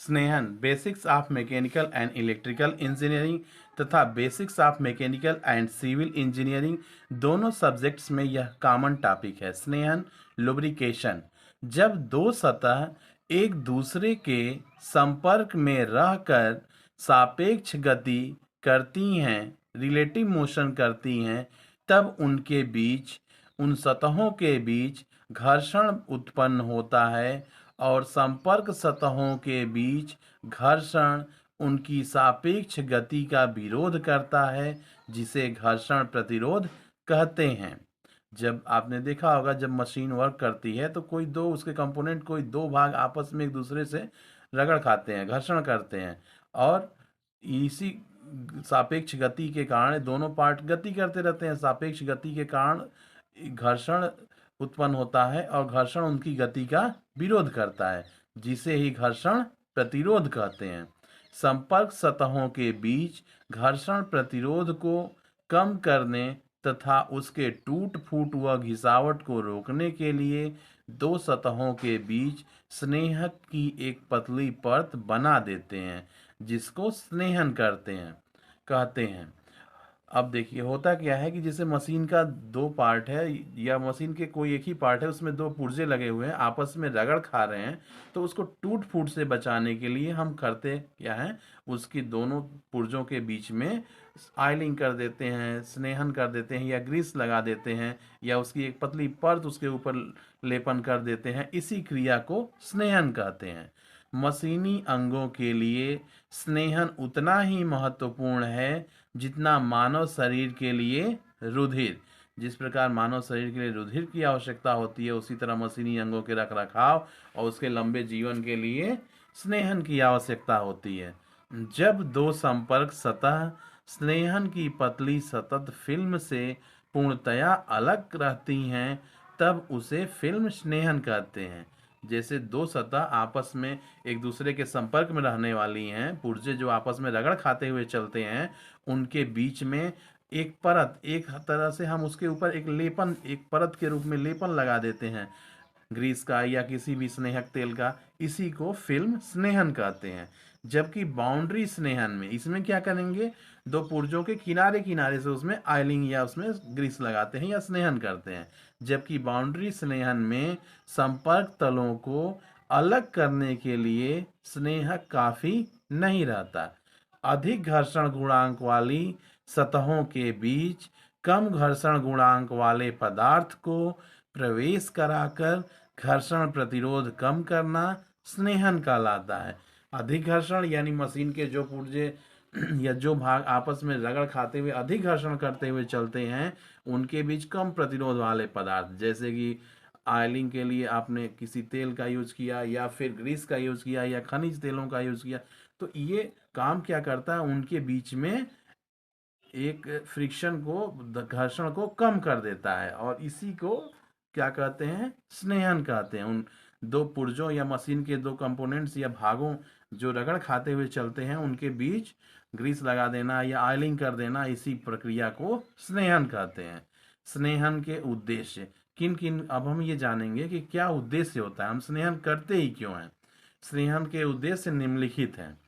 स्नेहन basics of mechanical and electrical engineering तथा basics of mechanical and civil engineering दोनों subjects में यह common topic है। स्नेहन लुब्रिकेशन, जब दो सतह एक दूसरे के संपर्क में रहकर सापेक्ष गति करती हैं, रिलेटिव मोशन करती हैं, तब उनके बीच, उन सतहों के बीच घर्षण उत्पन्न होता है और संपर्क सतहों के बीच घर्षण उनकी सापेक्ष गति का विरोध करता है, जिसे घर्षण प्रतिरोध कहते हैं। जब आपने देखा होगा, जब मशीन वर्क करती है तो कोई दो उसके कंपोनेंट, कोई दो भाग आपस में एक दूसरे से रगड़ खाते हैं, घर्षण करते हैं, और इसी सापेक्ष गति के कारण दोनों पार्ट गति करते रहते हैं। सापेक्ष गति के कारण घर्षण उत्पन्न होता है और घर्षण उनकी गति का विरोध करता है, जिसे ही घर्षण प्रतिरोध कहते हैं। संपर्क सतहों के बीच घर्षण प्रतिरोध को कम करने तथा उसके टूट फूट व घिसावट को रोकने के लिए दो सतहों के बीच स्नेहक की एक पतली परत बना देते हैं, जिसको स्नेहन कहते हैं। अब देखिए होता क्या है कि जैसे मशीन का दो पार्ट है या मशीन के कोई एक ही पार्ट है, उसमें दो पुर्जे लगे हुए हैं, आपस में रगड़ खा रहे हैं, तो उसको टूट फूट से बचाने के लिए हम करते क्या है, उसकी दोनों पुर्जों के बीच में ऑयलिंग कर देते हैं, स्नेहन कर देते हैं, या ग्रीस लगा देते हैं, या उसकी एक पतली परत उसके ऊपर लेपन कर देते हैं। इसी क्रिया को स्नेहन कहते हैं। मशीनी अंगों के लिए स्नेहन उतना ही महत्वपूर्ण है जितना मानव शरीर के लिए रुधिर। जिस प्रकार मानव शरीर के लिए रुधिर की आवश्यकता होती है, उसी तरह मशीनी अंगों के रखरखाव और उसके लंबे जीवन के लिए स्नेहन की आवश्यकता होती है। जब दो संपर्क सतह स्नेहन की पतली सतत फिल्म से पूर्णतया अलग रहती हैं, तब उसे फिल्म स्नेहन कहते हैं। जैसे दो सतह आपस में एक दूसरे के संपर्क में रहने वाली हैं, पुर्जे जो आपस में रगड़ खाते हुए चलते हैं, उनके बीच में एक परत, एक तरह से हम उसके ऊपर एक लेपन, एक परत के रूप में लेपन लगा देते हैं ग्रीस का या किसी भी स्नेहक तेल का। इसी को फिल्म स्नेहन कहते हैं। जबकि बाउंड्री स्नेहन में इसमें क्या करेंगे, दो पुर्जों के किनारे किनारे से उसमें ऑयलिंग या उसमें ग्रीस लगाते हैं या स्नेहन करते हैं। जबकि बाउंड्री स्नेहन में संपर्क तलों को अलग करने के लिए स्नेहक काफी नहीं रहता। अधिक घर्षण गुणांक वाली सतहों के बीच कम घर्षण गुणांक वाले पदार्थ को प्रवेश कराकर घर्षण प्रतिरोध कम करना स्नेहन कहलाता है। अधिक घर्षण यानी मशीन के जो पुर्जे या जो भाग आपस में रगड़ खाते हुए अधिक घर्षण करते हुए चलते हैं, उनके बीच कम प्रतिरोध वाले पदार्थ, जैसे कि ऑयलिंग के लिए आपने किसी तेल का यूज किया या फिर ग्रीस का यूज किया या खनिज तेलों का यूज किया, तो ये काम क्या करता है, उनके बीच में एक फ्रिक्शन को, घर्षण को कम कर देता है, और इसी को क्या कहते हैं, स्नेहन कहते हैं। उन दो पुर्जों या मशीन के दो कंपोनेंट्स या भागों जो रगड़ खाते हुए चलते हैं, उनके बीच ग्रीस लगा देना या ऑयलिंग कर देना, इसी प्रक्रिया को स्नेहन कहते हैं। स्नेहन के उद्देश्य किन किन, अब हम ये जानेंगे कि क्या उद्देश्य होता है, हम स्नेहन करते ही क्यों हैं। स्नेहन के उद्देश्य निम्नलिखित हैं।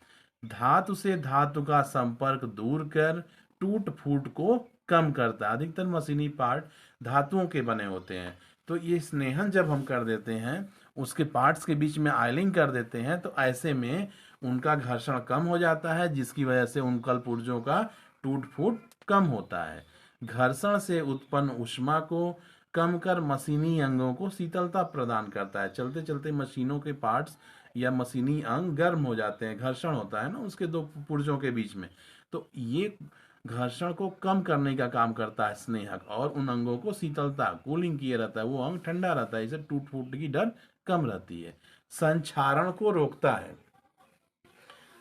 धातु से धातु का संपर्क दूर कर टूट फूट को कम करता है। अधिकतर मशीनी पार्ट धातुओं के बने होते हैं, तो ये स्नेहन जब हम कर देते हैं, उसके पार्ट्स के बीच में ऑयलिंग कर देते हैं, तो ऐसे में उनका घर्षण कम हो जाता है, जिसकी वजह से उन कल पुर्जों का टूट फूट कम होता है। घर्षण से उत्पन्न ऊष्मा को कम कर मशीनी अंगों को शीतलता प्रदान करता है। चलते चलते मशीनों के पार्ट्स या मशीनी अंग गर्म हो जाते हैं, घर्षण होता है ना उसके दो पुर्जों के बीच में, तो ये घर्षण को कम करने का काम करता है स्नेहक, और उन अंगों को शीतलता, कूलिंग किए रहता है, वो अंग ठंडा रहता है, इसे टूट फूट की डर कम रहती है। संक्षारण को रोकता है।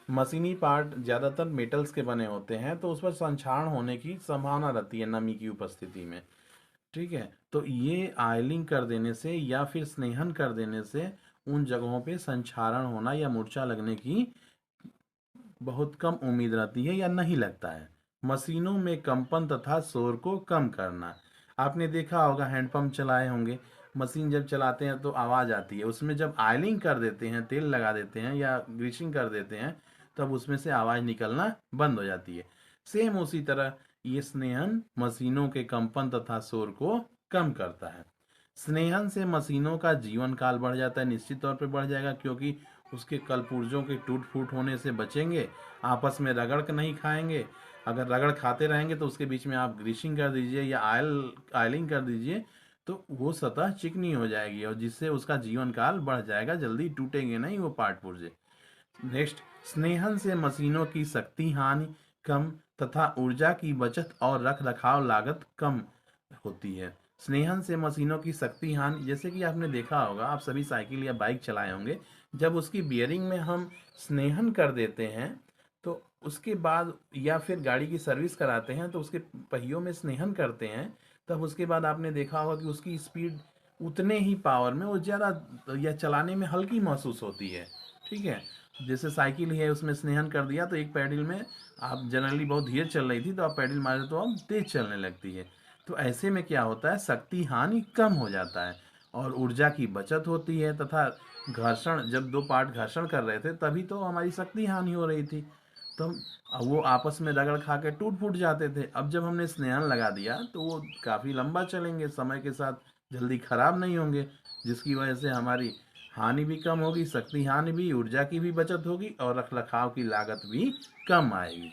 मशीनी पार्ट ज़्यादातर मेटल्स के बने होते हैं, तो उस पर संक्षारण होने की संभावना रहती है नमी की उपस्थिति में। ठीक है, तो ये ऑयलिंग कर देने से या फिर स्नेहन कर देने से उन जगहों पे संक्षारण होना या मूर्छा लगने की बहुत कम उम्मीद रहती है या नहीं लगता है। मशीनों में कंपन तथा शोर को कम करना। आपने देखा होगा, हैंडपंप चलाए होंगे, मशीन जब चलाते हैं तो आवाज़ आती है, उसमें जब ऑयलिंग कर देते हैं, तेल लगा देते हैं या ग्रीसिंग कर देते हैं, तब उसमें से आवाज़ निकलना बंद हो जाती है। सेम उसी तरह ये स्नेहन मशीनों के कंपन तथा शोर को कम करता है। स्नेहन से मशीनों का जीवन काल बढ़ जाता है, निश्चित तौर पे बढ़ जाएगा, क्योंकि उसके कलपुर्जों के टूट फूट होने से बचेंगे, आपस में रगड़ के नहीं खाएंगे। अगर रगड़ खाते रहेंगे तो उसके बीच में आप ग्रीसिंग कर दीजिए या ऑयलिंग कर दीजिए, तो वो सतह चिकनी हो जाएगी और जिससे उसका जीवन काल बढ़ जाएगा, जल्दी टूटेंगे नहीं वो पार्ट पुर्जे। नेक्स्ट, स्नेहन से मशीनों की शक्ति हानि कम तथा ऊर्जा की बचत और रख रखाव लागत कम होती है। स्नेहन से मशीनों की शक्ति हानि, जैसे कि आपने देखा होगा, आप सभी साइकिल या बाइक चलाए होंगे, जब उसकी बियरिंग में हम स्नेहन कर देते हैं तो उसके बाद, या फिर गाड़ी की सर्विस कराते हैं तो उसके पहियों में स्नेहन करते हैं, तब उसके बाद आपने देखा होगा कि उसकी स्पीड उतने ही पावर में वो ज़्यादा या चलाने में हल्की महसूस होती है। ठीक है, जैसे साइकिल ही है, उसमें स्नेहन कर दिया तो एक पैडल में आप जनरली बहुत धीरे चल रही थी तो आप पैडल मारे तो आप तेज चलने लगती है। तो ऐसे में क्या होता है, शक्ति हानि कम हो जाता है और ऊर्जा की बचत होती है, तथा घर्षण, जब दो पार्ट घर्षण कर रहे थे तभी तो हमारी शक्ति हानि हो रही थी, तो वो आपस में रगड़ खा के टूट फूट जाते थे। अब जब हमने स्नेहन लगा दिया तो वो काफ़ी लंबा चलेंगे, समय के साथ जल्दी खराब नहीं होंगे, जिसकी वजह से हमारी हानि भी कम होगी, शक्ति हानि भी, ऊर्जा की भी बचत होगी और रख रखाव की लागत भी कम आएगी।